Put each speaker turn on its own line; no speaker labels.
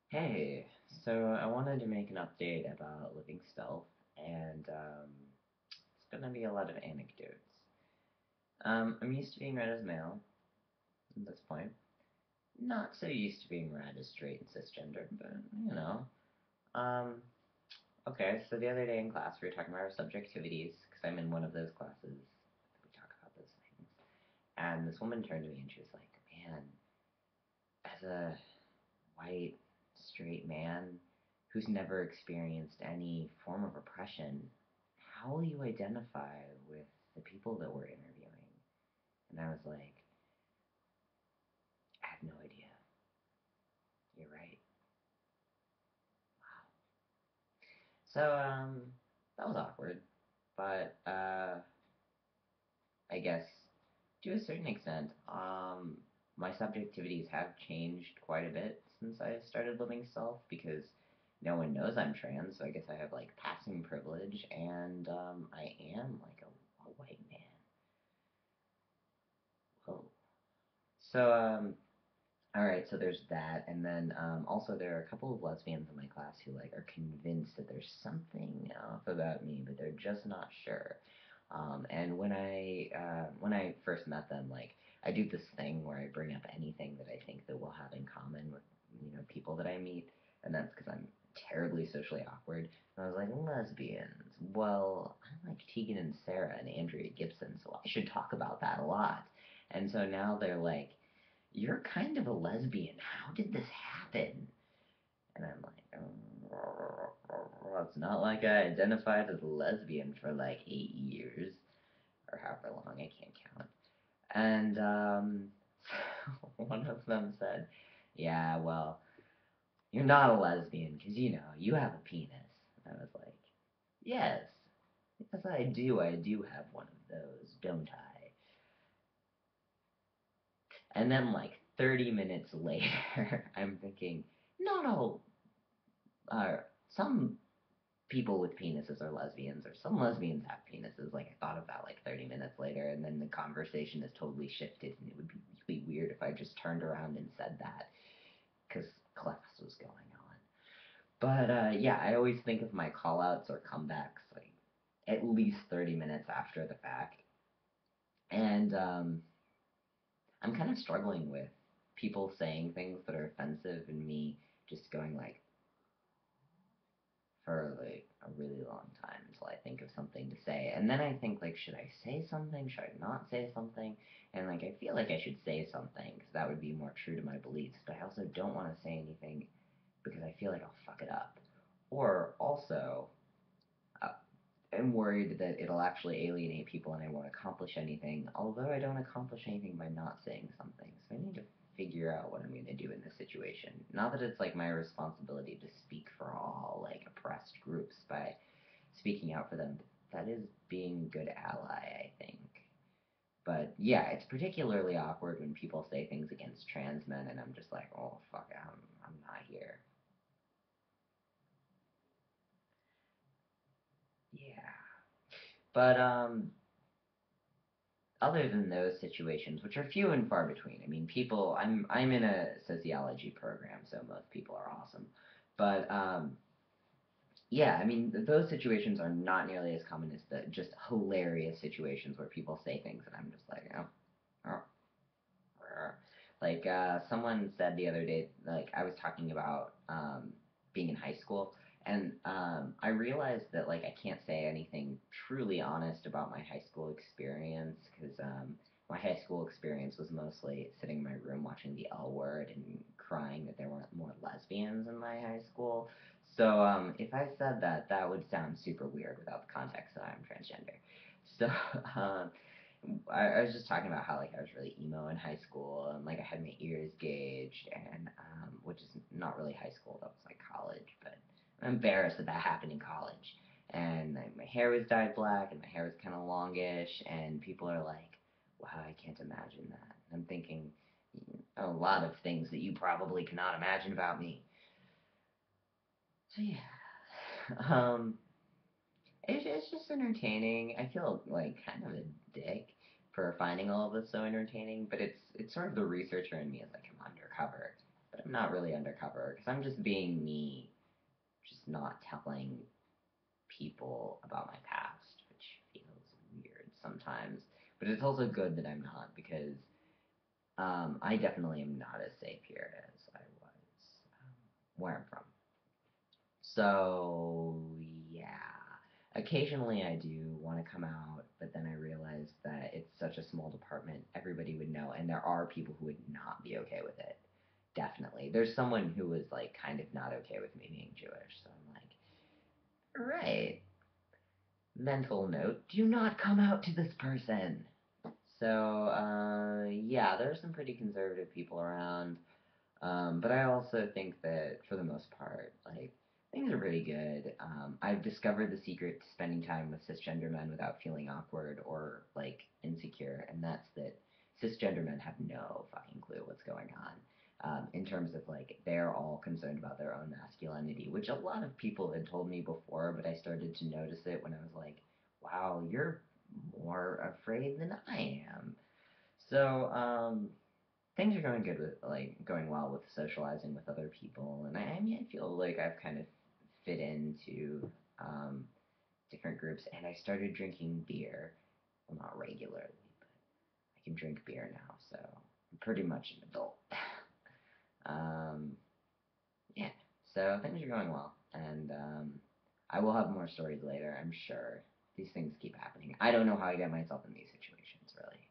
Hey, so I wanted to make an update about Living Stealth, and it's gonna be a lot of anecdotes. I'm used to being read as male at this point. Not so used to being read as straight and cisgender, but you know. Um, okay, so the other day in class we were talking about our subjectivities, because I'm in one of those classes. We talk about those things. And this woman turned to me and she was like, man, as a white, straight man who's never experienced any form of oppression, how will you identify with the people that we're interviewing? And I was like, I have no idea. You're right. Wow. So, that was awkward. But, I guess to a certain extent, my subjectivities have changed quite a bit since I started living self because no one knows I'm trans, so I guess I have like passing privilege, and I am like a white man. Whoa. So, all right, so there's that, and then also there are a couple of lesbians in my class who like are convinced that there's something off about me, but they're just not sure. And when I first met them, like I do this thing where I bring up anything that I think that we'll have in common with people that I meet, and that's because I'm terribly socially awkward. And I was like, lesbians. Well, I like Tegan and Sarah and Andrea Gibson, so I should talk about that a lot. And so now they're like, you're kind of a lesbian. How did this happen? And I'm like, it's not like I identified as a lesbian for like 8 years or however long, I can't count. And one of them said, yeah, well, you're not a lesbian because, you have a penis. And I was like, yes, yes, I do. I do have one of those, don't I? And then, like, 30 minutes later, I'm thinking, not all, uh, some people with penises are lesbians, or some lesbians have penises. Like, I thought of that like 30 minutes later, and then the conversation has totally shifted, and it would be really weird if I just turned around and said that, because class was going on. But yeah, I always think of my callouts or comebacks like at least 30 minutes after the fact. And I'm kind of struggling with people saying things that are offensive and me just going like, for like a really long time until I think of something to say. And then I think like, should I say something? Should I not say something? And like, I feel like I should say something because that would be more true to my beliefs. But I also don't want to say anything because I feel like I'll fuck it up. Or also, uh, I'm worried that it'll actually alienate people and I won't accomplish anything. Although I don't accomplish anything by not saying something, so I need to figure out what I'm going to do in this situation. Not that it's like my responsibility to speak for all like oppressed groups by speaking out for them. That is being a good ally, I think. But yeah, it's particularly awkward when people say things against trans men, and I'm just like, oh fuck, I'm not here. Yeah, but other than those situations, which are few and far between. I mean, people. I'm in a sociology program, so most people are awesome. But yeah, I mean, those situations are not nearly as common as the just hilarious situations where people say things, and I'm just like, oh, oh, like someone said the other day, like I was talking about being in high school, and I realized that like I can't say anything truly honest about my high school experience because my high school experience was mostly sitting in my room watching The L Word and crying that there weren't more lesbians in my high school. So if I said that, that would sound super weird without the context that I'm transgender. So um, I was just talking about how like I was really emo in high school and like I had my ears gauged and which is not really high school, that was like college, but I'm embarrassed that that happened in college. And like, my hair was dyed black and my hair was kind of longish and people are like, wow, I can't imagine that. And I'm thinking a lot of things that you probably cannot imagine about me. So yeah. Um it's just entertaining. I feel like kind of a dick for finding all of this so entertaining, but it's sort of the researcher in me is like I'm undercover, but I'm not really undercover because I'm just being me, just not telling people about my past, which feels weird sometimes. But it's also good that I'm not because I definitely am not as safe here as I was where I'm from. So, yeah. Occasionally I do want to come out, but then I realize that it's such a small department, everybody would know, and there are people who would not be okay with it. Definitely. There's someone who was like kind of not okay with me being Jewish, so I'm like, right. Mental note, do not come out to this person. So, yeah, there are some pretty conservative people around. But I also think that for the most part, like things are pretty good. I've discovered the secret to spending time with cisgender men without feeling awkward or like insecure, and that's that cisgender men have no fucking clue what's going on. In terms of like they're all concerned about their own masculinity, which a lot of people had told me before, but I started to notice it when I was like, wow, you're more afraid than I am. So, things are going good with like going well with socializing with other people, and I mean I feel like I've kind of fit into different groups, and I started drinking beer. Well, not regularly, but I can drink beer now, so I'm pretty much an adult. um, yeah, so things are going well, and I will have more stories later, I'm sure. These things keep happening. I don't know how I get myself in these situations, really.